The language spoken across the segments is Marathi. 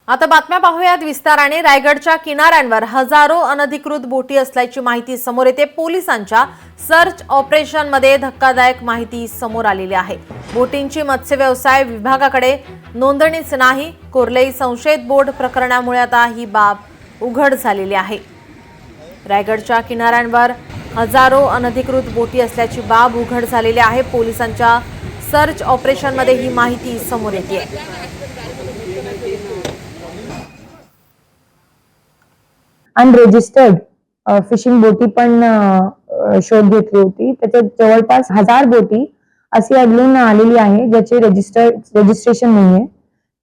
आता बातम्या पाहूयात विस्ताराने। रायगडच्या किनाऱ्यांवर हजारो अनधिकृत बोटी असल्याची माहिती समोर येते। पोलिसांच्या सर्च ऑपरेशनमध्ये धक्कादायक माहिती समोर आलेली आहे। बोटींची मत्स्य व्यवसाय विभागाकडे नोंदणीच नाही। कोर्लई संशयित बोट प्रकरणामुळे आता ही बाब उघड झालेली आहे। रायगडच्या किनाऱ्यांवर हजारो अनधिकृत बोटी असल्याची बाब उघड झालेली आहे। पोलिसांच्या सर्च ऑपरेशनमध्ये ही माहिती समोर येते। अनरजिस्टर्ड फिशिंग बोटी पण शोध घेतली होती। त्याच्यात जवळपास 1000 बोटी अशी आढळून आलेली आहे ज्याचे रजिस्ट्रेशन नाहीये।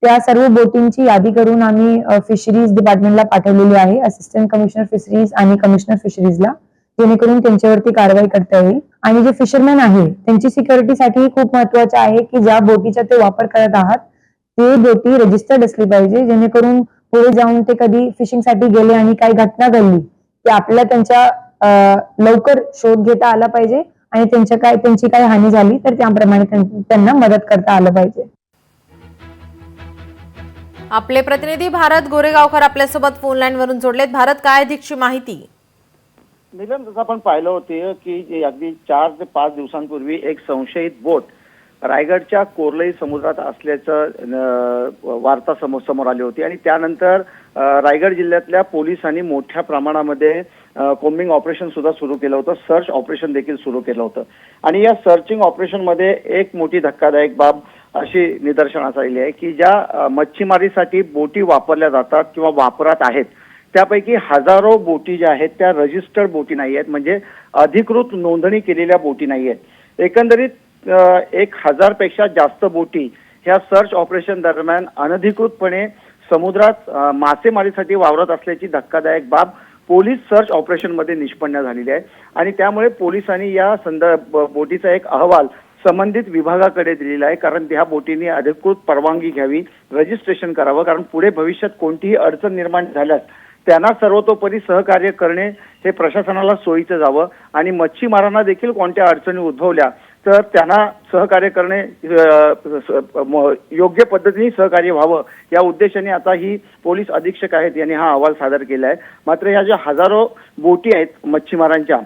त्या सर्व बोटींची यादी करून आम्ही फिशरीज डिपार्टमेंटला पाठवलेली आहे, असिस्टंट कमिशनर फिशरीज आणि कमिशनर फिशरीजला, जेणेकरून त्यांच्यावरती कारवाई करता येईल। आणि जे फिशरमॅन आहे त्यांची सिक्युरिटीसाठी खूप महत्त्वाचं आहे की ज्या बोटीचा ते वापर करत आहात ते बोटी रजिस्टर्ड असली पाहिजे, जेणेकरून पुढे जाऊन ते कधी फिशिंग साठी गेले आणि काही घटना घडली की आपल्याला त्यांच्या लवकर शोध घेता आला पाहिजे आणि त्यांची काही हानी झाली तर त्याप्रमाणे त्यांना मदत करता आलं पाहिजे। आपले प्रतिनिधी भारत गोरेगावकर आपल्यासोबत फोन लाईन वरून जोडलेत। भारत, काय अधिकची माहिती? नीलम, जसं आपण पाहिलं होते की अगदी 4 ते 5 दिवसांपूर्वी एक संशयित बोट रायगडच्या कोर्लई समुद्रात असल्याचं वार्ता समोर आली होती आणि त्यानंतर रायगड जिल्ह्यातल्या पोलिसांनी मोठ्या प्रमाणामध्ये कोम्बिंग ऑपरेशन सुद्धा सुरू केलं होतं, सर्च ऑपरेशन देखील सुरू केलं होतं। आणि या सर्चिंग ऑपरेशन मध्ये एक मोठी धक्कादायक बाब अशी निदर्शनास आलेली आहे की ज्या मच्छीमारीसाठी बोटी वापरल्या जातात किंवा वापरात आहेत त्यापैकी हजारो बोटी ज्या आहेत त्या रजिस्टर्ड बोटी नाही आहेत, म्हणजे अधिकृत नोंदणी केलेल्या बोटी नाही आहेत। एकंदरीत 1000 पेक्षा जास्त बोटी ह्या सर्च ऑपरेशन दरम्यान अनधिकृतपणे समुद्रात मासेमारीसाठी वावरत असल्याची धक्कादायक बाब पोलीस सर्च ऑपरेशन मध्ये निष्पन्न झालेली आहे। आणि त्यामुळे पोलिसांनी या बोटीचा एक अहवाल संबंधित विभागाकडे दिलेला आहे, कारण ह्या बोटींनी अधिकृत परवानगी घ्यावी, रजिस्ट्रेशन करावं, कारण पुढे भविष्यात कोणतीही अडचण निर्माण झाल्यास त्यांना सर्वतोपरी सहकार्य करणे हे प्रशासनाला सोयीचं जावं आणि मच्छीमारांना देखील कोणत्या अडचणी उद्भवल्या तर त्यांना सहकार्य करणे योग्य पद्धतीने सहकार्य व्हावं या उद्देशाने आता ही पोलीस अधीक्षक आहेत यांनी हा अहवाल सादर केला आहे। मात्र ह्या ज्या हजारो बोटी आहेत मच्छीमारांच्या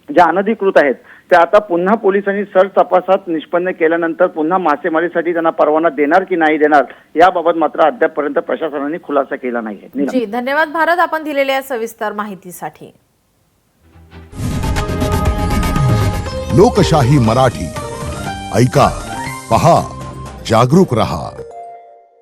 ज्या अनधिकृत आहेत त्या आता पुन्हा पोलिसांनी सर्च तपासात निष्पन्न केल्यानंतर पुन्हा मासेमारीसाठी त्यांना परवाना देणार की नाही देणार याबाबत मात्र अद्यापपर्यंत प्रशासनाने खुलासा केला नाहीये। जी, धन्यवाद भारत, आपण दिलेल्या सविस्तर माहितीसाठी। लोकशाही मराठी ऐका, पहा, जागरूक रहा।